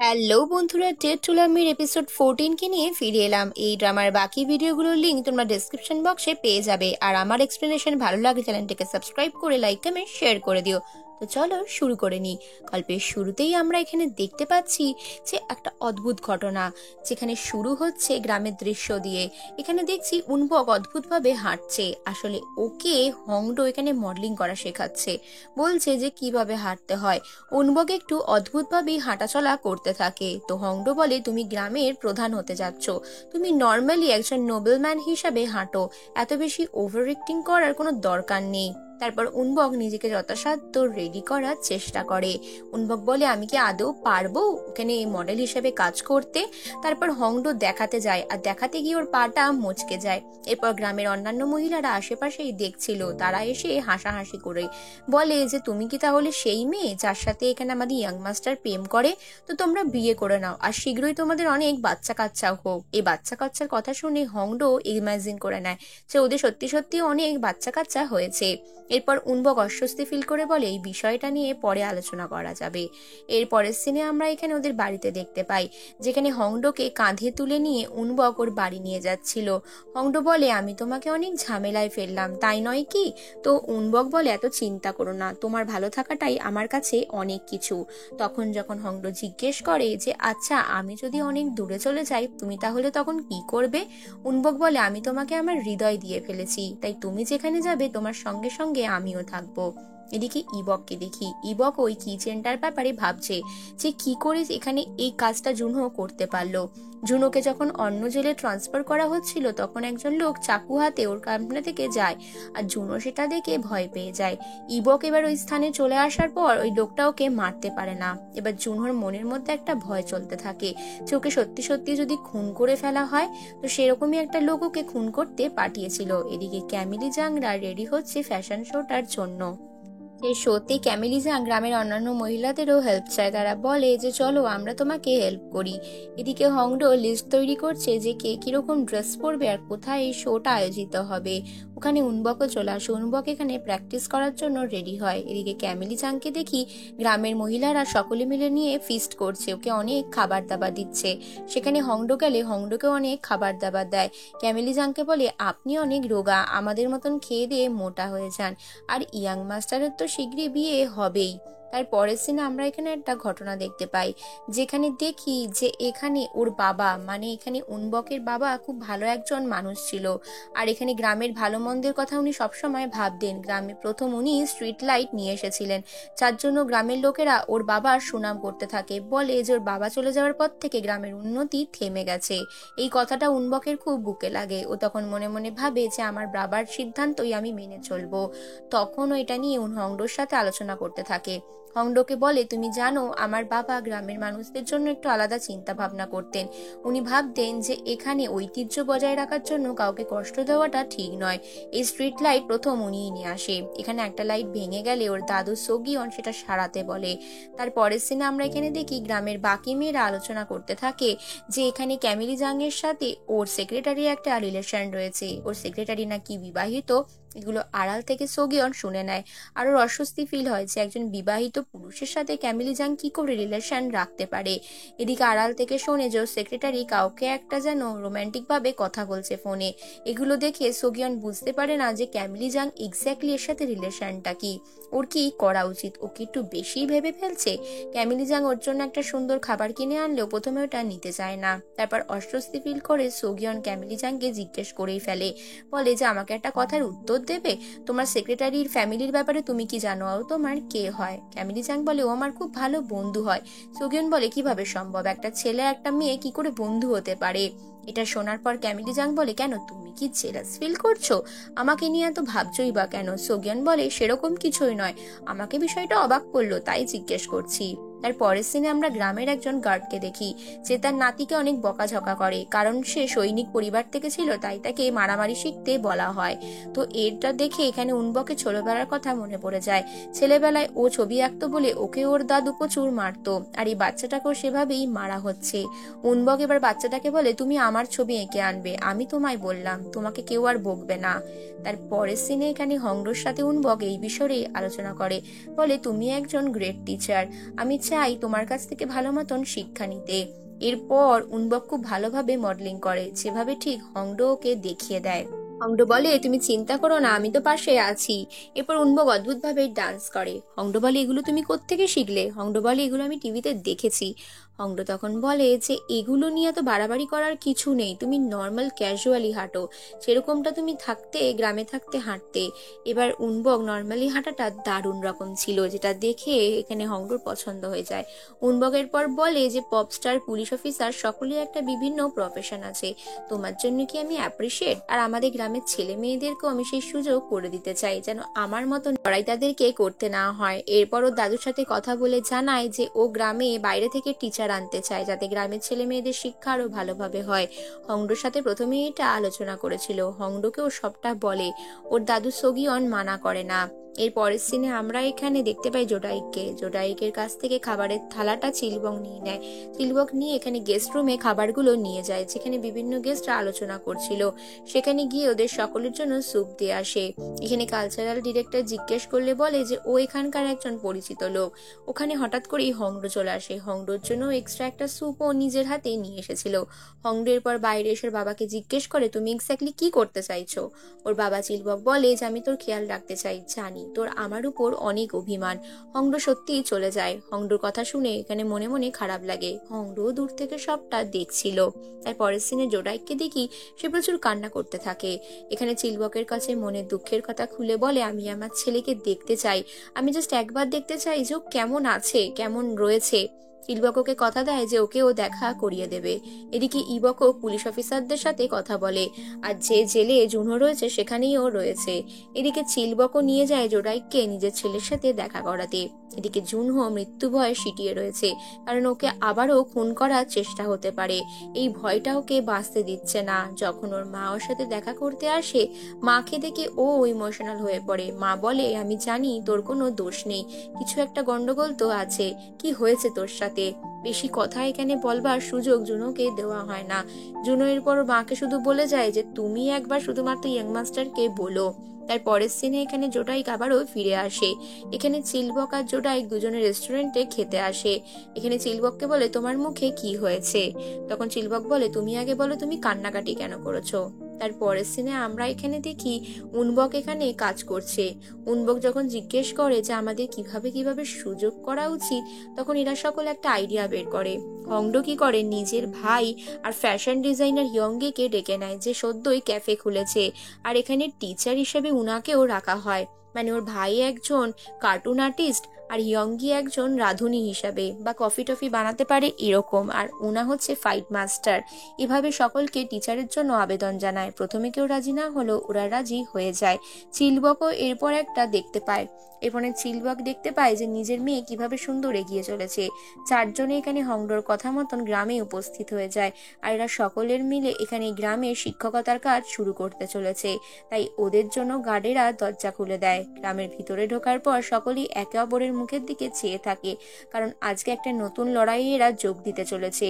Hello বন্ধুরা, date two লাভের episode 14 কে নিয়ে ফিরে এলাম। এই ড্রামার বাকি ভিডিওগুলোর লিঙ্ক তোমরা ডেসক্রিপশন বক্সে পেয়ে যাবে। আর আমার এক্সপ্লেনেশন ভালো লাগে চ্যানেলটিকে সাবস্ক্রাইব করে লাইক কমেন্ট শেয়ার করে দিও। তো চলো শুরু করে নিই। গল্পের শুরুতেই আমরা এখানে দেখতে পাচ্ছি যে একটা অদ্ভুত ঘটনা, যেখানে শুরু হচ্ছে গ্রামের দৃশ্য দিয়ে। এখানে দেখছি উনবক অদ্ভুতভাবে হাঁটছে। আসলে ওকে হংডো এখানে মডেলিং করা শেখাচ্ছে, বলছে যে কিভাবে হাঁটতে হয়। উনবক একটু অদ্ভুতভাবেই হাঁটাচলা করতে থাকে। তো হংডো বলে, তুমি গ্রামের প্রধান হতে যাচ্ছ, তুমি নর্মালি একজন নোবেলম্যান হিসাবে হাঁটো, এত বেশি ওভার অ্যাক্টিং করার কোনো দরকার নেই। তারপর উনবক নিজেকে যথাসাধ্য রেডি করার চেষ্টা করে। উনবক বলে, আমি কি আদৌ পারবো ওখানে মডেল হিসেবে কাজ করতে? তারপর হংডো দেখাতে যায়, আর দেখাতে গিয়ে ওর পাটা মচকে যায়। এরপর গ্রামের অন্যান্য মহিলারা আশেপাশেই দেখছিল, তারা এসে হাসাহাসি করে বলে যে, তুমি কি তাহলে সেই মেয়ে যার সাথে এখানে আমাদের ইয়াং মাস্টার প্রেম করে? তো তোমরা বিয়ে করে নাও, আর শীঘ্রই তোমাদের অনেক বাচ্চা কাচ্চাও হোক। এই বাচ্চা কাচ্চার কথা শুনে হংডো ইমাজিন করে নেয় যে ওদের সত্যি সত্যি অনেক বাচ্চা কাচ্চা হয়েছে। এরপর উনবক অস্বস্তি ফিল করে বলে, এই বিষয়টা নিয়ে পরে আলোচনা করা যাবে। এর পরের সিনে আমরা এখানে ওদের বাড়িতে দেখতে পাই, যেখানে হংডোকে কাঁধে তুলে নিয়ে উনবক ওর বাড়ি নিয়ে যাচ্ছিল। হংডো বলে, আমি তোমাকে অনেক ঝামেলায় ফেললাম, তাই নয় কি? তো উনবক বলে, এত চিন্তা করো না, তোমার ভালো থাকাটাই আমার কাছে অনেক কিছু। তখন যখন হংডো জিজ্ঞেস করে যে, আচ্ছা আমি যদি অনেক দূরে চলে যাই তুমি তাহলে তখন কি করবে? উনবক বলে, আমি তোমাকে আমার হৃদয় দিয়ে ফেলেছি, তাই তুমি যেখানে যাবে তোমার সঙ্গে সঙ্গে আমিও থাকবো। এদিকে ইবককে দেখি, ইবক ওই কিচেনটার ব্যাপারে ভাবছে যে কি করে এখানে এই কাজটা জুনহো করতে পারলো। জুনোকে যখন অন্য জেলে ট্রান্সফার করা হচ্ছিল তখন একজন লোক চাকু হাতে ওর কামরা থেকে যায়, আর জুনো সেটা দেখে ভয় পেয়ে যায়। ইবক এবার ওই স্থানে চলে আসার পর ওই লোকটা ওকে মারতে পারে না। এবার জুনহোর মনের মধ্যে একটা ভয় চলতে থাকে যে ওকে সত্যি সত্যি যদি খুন করে ফেলা হয়, তো সেরকমই একটা লোক ওকে খুন করতে পাঠিয়েছিল। এদিকে ক্যামিলি জাংরা রেডি হচ্ছে ফ্যাশন শোটার জন্য। সেই শোতে ক্যামিলি জাং গ্রামের অন্যান্য মহিলাদেরও হেল্প চায়। তারা বলে যে চলো আমরা তোমাকে হেল্প করি। এদিকে হংডো লিস্ট তৈরি করছে যে কে কিরকম ড্রেস পরবে আর কোথায় এই শোটা আয়োজিত হবে। ওখানে উনবকও চলে আসে, উনবক এখানে প্র্যাকটিস করার জন্য রেডি হয়। এদিকে ক্যামিলি জাংকে দেখি গ্রামের মহিলারা সকলে মিলে নিয়ে ফিস্ট করছে, ওকে অনেক খাবার দাবার দিচ্ছে। সেখানে হংডো গেলে হংডোকেও অনেক খাবার দাবার দেয়। ক্যামিলি জাংকে বলে, আপনি অনেক রোগা, আমাদের মতন খেয়ে দিয়ে মোটা হয়ে যান, আর ইয়াং মাস্টারের তো শীঘ্রই বিয়ে হবেই। তার পরের সিনে আমরা এখানে একটা ঘটনা দেখতে পাই, যেখানে দেখি যে এখানে ওর বাবা, মানে এখানে উনবকের বাবা খুব ভালো একজন মানুষ ছিল। আর এখানে গ্রামের ভালো মন্দের কথা উনি সবসময় ভাবতেন। গ্রামে প্রথম উনি স্ট্রিট লাইট নিয়ে এসেছিলেন, যার জন্য গ্রামের লোকেরা ওর বাবার সুনাম করতে থাকে। বলে যে ওর বাবা চলে যাওয়ার পর থেকে গ্রামের উন্নতি থেমে গেছে। এই কথাটা উনবকের খুব বুকে লাগে। ও তখন মনে মনে ভাবে যে আমার বাবার সিদ্ধান্তই আমি মেনে চলবো। তখন এটা নিয়ে হংডোর সাথে আলোচনা করতে থাকে। হংডোকে বলে, তুমি জানো আমার বাবা গ্রামের মানুষদের জন্য একটু আলাদা চিন্তা ভাবনা করতেন। উনি ভাবতেন যে এখানে ঐতিহ্য বজায় রাখার জন্য কাউকে কষ্ট দেওয়াটা ঠিক নয়। এই স্ট্রিট লাইট প্রথম উনিই নিয়ে আসে। এখানে একটা লাইট ভেঙে গেলে ওর দাদু সোগিয়ন সেটা সারাতে বলে। তার পরের সিনে আমরা এখানে দেখি গ্রামের বাকি মেয়েরা আলোচনা করতে থাকে যে এখানে ক্যামিলি জাং এর সাথে ওর সেক্রেটারির একটা রিলেশন রয়েছে, ওর সেক্রেটারি নাকি বিবাহিত। এগুলো আড়াল থেকে সোগিয়ন শুনে নেয়, আর ওর অস্বস্তি ফিল হয় যে একজন বিবাহিত পুরুষের সাথে ক্যামিলি জাং কি করে রিলেশন রাখতে পারে। এদিকে আড়াল থেকে শোনে যে ওর সেক্রেটারি কাউকে একটা যেন রোমান্টিক ভাবে কথা বলছে ফোনে। এগুলো দেখে সোগিয়ন বুঝতে পারে না যে ক্যামিলি জাং এক্স্যাক্টলি এর সাথে রিলেশনটা কি, ওর কি করা উচিত। ও কি একটু বেশি ভেবে ফেলছে? ক্যামিলি জাং ওর জন্য একটা সুন্দর খাবার কিনে আনলেও প্রথমে ওটা নিতে চায় না। তারপর অস্বস্তি ফিল করে সোগিয়ন ক্যামিলি জাংকে জিজ্ঞেস করেই ফেলে, বলে যে আমাকে একটা কথার উত্তর দেবে, তোমার সেক্রেটারির ফ্যামিলির ব্যাপারে তুমি কি জানো, আর তোমার কে হয়? ক্যামিলি জাং বলে, ও আমার খুব ভালো বন্ধু হয়। সোগিয়ন বলে, কিভাবে সম্ভব, একটা ছেলে একটা মেয়ে কি করে বন্ধু হতে পারে? এটা শোনার পর ক্যামিলি জাং বলে, কেন তুমি কি জেলাস ফিল করছো? আমাকে নিয়ে এত ভাবছই বা কেন? সোগিয়ন বলে, সেরকম কিছুই নয়, আমাকে বিষয়টা অবাক করলো তাই জিজ্ঞেস করছি। তার পরের সিনে আমরা গ্রামের একজন গার্ডকে দেখি, যে তার নাতিকে অনেক বকাঝকা করে, কারণ সে সৈনিক পরিবার থেকে ছিল, তাই তাকে মারামারি শিখতে বলা হয়। তো এটা দেখে এখানে উনবকে ছোটবেলার কথা মনে পড়ে যায়। ছেলেবেলায় ও ছবি আঁকতো বলে ওকে ওর দাদু প্রচুর মারতো, আর এই বাচ্চাটাকেও সেভাবেই মারা হচ্ছে। উনবক এবার বাচ্চাটাকে বলে, তুমি আমার ছবি এঁকে আনবে, আমি তোমায় বললাম, তোমাকে কেউ আর বকবে না। তার পরের সিনে এখানে হংডোর সাথে উনবক এই বিষয়ে আলোচনা করে, বলে তুমি একজন গ্রেট টিচার, আমি চাই তোমার কাছ থেকে ভালো মতন শিক্ষা নিতে। এরপর উনবক খুব ভালোভাবে মডেলিং করে, যেভাবে ঠিক হংডো ওকে দেখিয়ে দেয়। হংডো বলে, তুমি চিন্তা করো না, আমি তো পাশে আছি। এরপর উনবক অদ্ভুত ভাবে ডান্স করে। হংডো বলে, এগুলো তুমি কোত্থেকে শিখলে? হংডো বলে, এগুলো আমি টিভিতে দেখেছি। হংডো তখন বলে যে এগুলো নিয়ে তো বাড়াবাড়ি করার কিছু নেই, তুমি নর্মাল ক্যাজুয়ালি হাঁটো, সেরকমটা তুমি থাকতে গ্রামে থাকতে হাঁটতে। এবার উনবক নর্মালি হাঁটাটা দারুণ রকম ছিল, যেটা দেখে এখানে হংডোর পছন্দ হয়ে যায়। উনবকের পর বলে যে পপস্টার, পুলিশ অফিসার সকলেই একটা বিভিন্ন প্রফেশন আছে, তোমার জন্য কি আমি অ্যাপ্রিসিয়েট, আর আমাদের গ্রামের ছেলে মেয়েদেরকেও আমি সেই সুযোগ করে দিতে চাই, যেন আমার মতন লড়াই তাদেরকে করতে না হয়। এরপর ও দাদুর সাথে কথা বলে জানায় যে ও গ্রামে বাইরে থেকে টিচার আনতে চায়, যাতে গ্রামের ছেলে মেয়েদের শিক্ষা আরো ভালোভাবে হয়। হংডোর সাথে প্রথমে এটা আলোচনা করেছিল, হংডোকেও সবটা বলে। ওর দাদু সোগিয়ন মানা করে না। এর পরের সিনে আমরা এখানে দেখতে পাই জোডাইকের কাছ থেকে খাবারের থালাটা চিলবক নিয়ে নেয়। চিলবক নিয়ে এখানে গেস্ট রুমে খাবারগুলো নিয়ে যায়, যেখানে বিভিন্ন গেস্টরা আলোচনা করছিল। সেখানে গিয়ে ওদের সকলের জন্য স্যুপ দিয়ে আসে। এখানে কালচারাল ডিরেক্টর জিজ্ঞেস করলে বলে যে ও এখানকার একজন পরিচিত লোক। ওখানে হঠাৎ করেই হংডো চলে আসে, হংডোর জন্য এক্সট্রা একটা স্যুপও নিজের হাতে নিয়ে এসেছিল। হংডোর পর বাইরে এসে বাবাকে জিজ্ঞেস করে, তুমি এক্স্যাক্টলি কি করতে চাইছো? ওর বাবা চিলবক বলে যে আমি তোর খেয়াল রাখতে চাই, জানি তোর আমার উপর অনেক অভিমান। হংডো সত্যিই চলে যায়। হংডোর কথা শুনে এখানে মনে মনে খারাপ লাগে, হংডো দূর থেকে সবটা দেখছিল। তাই পরের সিনে জোডাইককে দেখি সে প্রচুর কান্না করতে থাকে। এখানে চিলবকের কাছে মনের দুঃখের কথা খুলে বলে, আমি আমার ছেলেকে দেখতে চাই, আমি জাস্ট একবার দেখতে চাই যে ও কেমন আছে, কেমন রয়েছে। চিলবক ওকে কথা দেয় যে ওকেও দেখা করিয়ে দেবে। এদিকে ইবকও পুলিশ অফিসারদের সাথে কথা বলে, আর যে জেলে জুনহো রয়েছে সেখানেই ও রয়েছে। এদিকে চিলবকও নিয়ে যায় জোডাইককে নিজের ছেলের সাথে দেখা করাতে। এদিকে জুনহো মৃত্যু ভয়ে সিটিয়ে রয়েছে, কারণ ওকে আবারও খুন করার চেষ্টা হতে পারে। এই ভয়টা ওকে বাঁচতে দিচ্ছে না। যখন ওর মা ওর সাথে দেখা করতে আসে, মাকে দেখে ও ইমোশনাল হয়ে পড়ে। মা বলে, আমি জানি তোর কোনো দোষ নেই, কিছু একটা গন্ডগোল তো আছে, কি হয়েছে তোর সাথে? বেশি কথা এখানে বলবার সুযোগ জুনোকে দেওয়া হয় না। জুনো এরপর মাকে শুধু বলে যায় যে তুমি একবার শুধুমাত্র ইয়ং মাস্টারকে বলো। তার পরের সিনে এখানে জোডাইক আবারও ফিরে আসে। এখানে চিলবক আর জোডাইক দুজনে রেস্টুরেন্টে খেতে আসে। এখানে চিলবককে বলে, তোমার মুখে কি হয়েছে? তখন চিলবক বলে, তুমি আগে বলো, তুমি কান্নাকাটি কেন করেছো? তার পরের সিনে আমরা এখানে দেখি উনবক এখানে কাজ করছে। উনবক যখন জিজ্ঞেস করে যে আমাদের কিভাবে কিভাবে সুযোগ করা উচিত, তখন এরা সকল একটা আইডিয়া বের করে। হংডো কি করে, নিজের ভাই আর ফ্যাশন ডিজাইনার ইয়ংগিকে ডেকে নেয়, যে সদ্যই ক্যাফে খুলেছে, আর এখানে টিচার হিসেবে উনাকেও রাখা হয়। মানে ওর ভাই একজন কার্টুন আর্টিস্ট আর ইয়ংগি একজন রাঁধুনি হিসাবে, বা কফি টফি বানাতে পারে এরকম, আর উনা হচ্ছে ফাইট মাস্টার। এভাবে সকলকে টিচারের জন্য আবেদন জানায়। প্রথমে কেউ রাজি না হলো, ওরা রাজি হয়ে যায়। চিলবকও এরপর একটা দেখতে পায়। এরপরে চিলবক দেখতে পায় যে নিজের মেয়ে কিভাবে সুন্দর এগিয়ে চলেছে। চারজনে এখানে হংডোর কথা মতন গ্রামে উপস্থিত হয়ে যায়, আর এরা সকলের মিলে এখানে গ্রামে শিক্ষকতার কাজ শুরু করতে চলেছে। তাই ওদের জন্য গার্ডেরা দরজা খুলে দেয়। গ্রামের ভিতরে ঢোকার পর সকলেই একে অপরের মুখের দিকে চেয়ে থাকে, কারণ আজকে একটা নতুন লড়াইয়ে এরা যোগ দিতে চলেছে।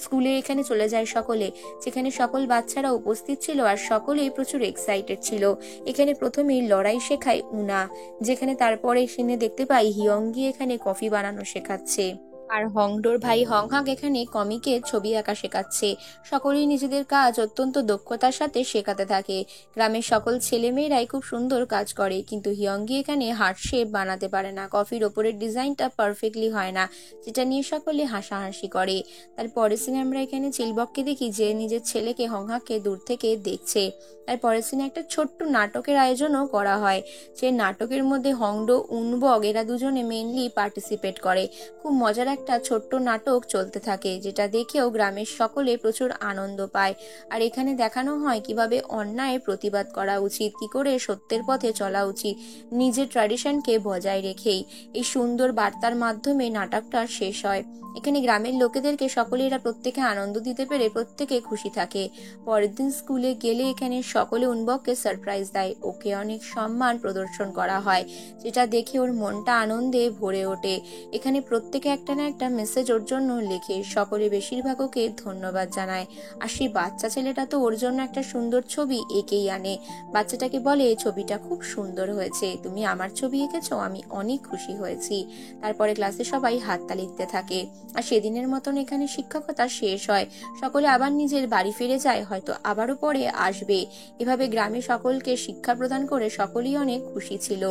স্কুলে এখানে চলে যায় সকলে, যেখানে সকল বাচ্চারা উপস্থিত ছিল, আর সকলেই প্রচুর এক্সাইটেড ছিল। এখানে প্রথমেই লড়াই শেখায় উনা, যেখানে তারপরে সিনে দেখতে পাই হিয়ংগি এখানে কফি বানানো শেখাচ্ছে, আর হংডোর ভাই হংহাক এখানে কমিকে ছবি আঁকা শেখাচ্ছে। সকলেই নিজেদের কাজ অত্যন্ত দক্ষতার সাথে শেখাতে থাকে। গ্রামের সকল ছেলেমেয়েরাই খুব সুন্দর কাজ করে, কিন্তু হিয়ংগি এখানে হার্ট শেপ বানাতে পারে না, কফির ওপরের ডিজাইনটা পারফেক্টলি হয় না, যেটা নিয়ে সকলে হাসাহাসি করে। তারপরের সিনে আমরা এখানে চিলবককে দেখি যে নিজের ছেলেকে হংহাককে দূর থেকে দেখছে। তারপরের সিনে একটা ছোট্ট নাটকের আয়োজনও করা হয়। সেই নাটকের মধ্যে হংডো, উনবক এরা দুজনে মেইনলি পার্টিসিপেট করে। খুব মজার একটা ছোট্ট নাটক চলতে থাকে, যেটা দেখেও গ্রামের সকলে প্রচুর আনন্দ পায়। আর এখানে দেখানো হয় কিভাবে অন্যায়ের প্রতিবাদ করা উচিত, কি করে সত্যের পথে চলা উচিত, নিজের ট্র্যাডিশনকে বজায় রেখেই। এই সুন্দর বার্তার মাধ্যমে নাটকটা শেষ হয়। এখানে গ্রামের লোকেদেরকে সকলেরা প্রত্যেকে আনন্দ দিতে পেরে প্রত্যেকে খুশি থাকে। পরের দিন স্কুলে গেলে এখানে সকলে উনবককে সারপ্রাইজ দেয়, ওকে অনেক সম্মান প্রদর্শন করা হয়, যেটা দেখে ওর মনটা আনন্দে ভরে ওঠে। এখানে প্রত্যেকে একটা না একটা মেসেজ ওর জন্য লেখে, সকলে বেশিরভাগ ওকে ধন্যবাদ জানায়। আর সেই বাচ্চা ছেলেটা তো ওর জন্য একটা সুন্দর ছবি এঁকেই আনে। বাচ্চাটাকে বলে, ছবিটা খুব সুন্দর হয়েছে, তুমি আমার ছবি এঁকেছো, আমি অনেক খুশি হয়েছি। তারপরে ক্লাসে সবাই হাততালি দিতে থাকে। আর সেদিনের মতন এখানে শিক্ষকতা শেষ হয়। সকলে আবার নিজের বাড়ি ফিরে যায়, হয়তো আবারও পরে আসবে। এভাবে গ্রামে সকলকে শিক্ষা প্রদান করে সকলেই অনেক খুশি ছিল।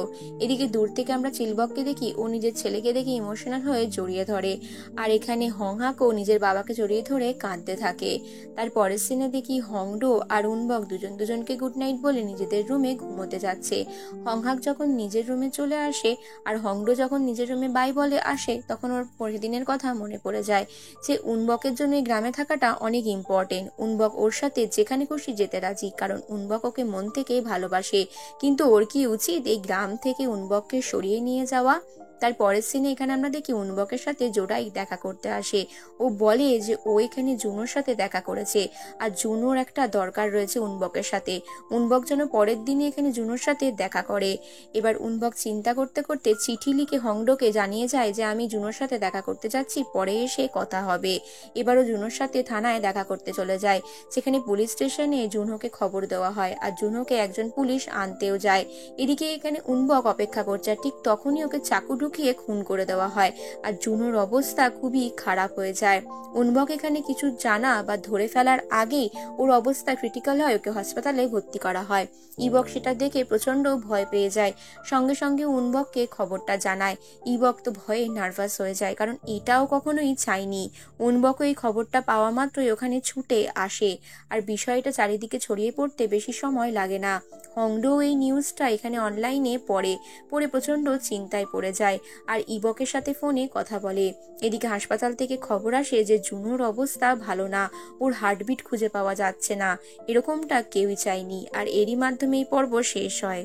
এদিকে দূর থেকে আমরা চিলবককে দেখি, ও নিজের ছেলেকে দেখে ইমোশনাল হয়ে জড়িয়ে ধরে। আর এখানে হংহাকও নিজের বাবাকে জড়িয়ে ধরে কাঁদতে থাকে। তার পরের সিনে দেখি হংডো আর উনবক দুজনকে গুড নাইট বলে নিজেদের রুমে ঘুমোতে যাচ্ছে। হংহাক যখন নিজের রুমে চলে আসে আর হংডো যখন নিজের রুমে বাই বলে আসে, তখন ওর পরের দিনের কথা মনে পড়ে যায় যে উনবকের জন্য এই গ্রামে থাকাটা অনেক ইম্পর্টেন্ট। উনবক ওর সাথে যেখানে খুশি যেতে রাজি, কারণ উনবক ওকে মন থেকে ভালোবাসে। কিন্তু ওর কি উচিত এই গ্রাম থেকে উনবককে সরিয়ে নিয়ে যাওয়া? তার পরের সিনে এখানে আমরা দেখি উনবকের সাথে জোড়াই দেখা করতে আসে। ও বলে যে ও এখানে জুনোর সাথে দেখা করেছে আর জুনোর একটা দরকার রয়েছে উনবকের সাথে। উনবক যেন পরের দিনে এখানে জুনোর সাথে দেখা করে। এবার উনবক চিন্তা করতে করতে চিঠি লিখে হংডোকে জানিয়ে যায় যে আমি জুনোর সাথে দেখা করতে যাচ্ছি, পরে এসে কথা হবে। এবারও জুনোর সাথে থানায় দেখা করতে চলে যায়, সেখানে পুলিশ স্টেশনে জুনোকে খবর দেওয়া হয় আর জুনোকে একজন পুলিশ আনতেও যায়। এদিকে এখানে উনবক অপেক্ষা করছে, আর ঠিক তখনই ওকে চাকু ঢুকিয়ে খুন করে দেওয়া হয় আর জুনোর অবস্থা খুবই খারাপ হয়ে যায়। উনবক এখানে কিছু জানা বা ধরে ফেলার আগেই ওর অবস্থা ক্রিটিক্যাল হয়, ওকে হাসপাতালে ভর্তি করা হয়। ইবক সেটা দেখে প্রচন্ড ভয় পেয়ে যায়, সঙ্গে সঙ্গে উনবককে খবরটা জানায়। ইবক তো ভয়ে নার্ভাস হয়ে যায়, কারণ এটাও কখনোই চাইনি। উনবক এই খবরটা পাওয়া মাত্রই ওখানে ছুটে আসে, আর বিষয়টা চারিদিকে ছড়িয়ে পড়তে বেশি সময় লাগে না। হংডো এই নিউজটা এখানে অনলাইনে পড়ে প্রচন্ড চিন্তায় পড়ে যায় আর ইবকের সাথে ফোনে কথা বলে। এদিকে হাসপাতাল থেকে খবর আসে যে জুনোর অবস্থা ভালো না, ওর হার্টবিট খুঁজে পাওয়া যাচ্ছে না। এরকমটা কেউই চায়নি, আর এরই মাধ্যমে এই পর্ব শেষ হয়।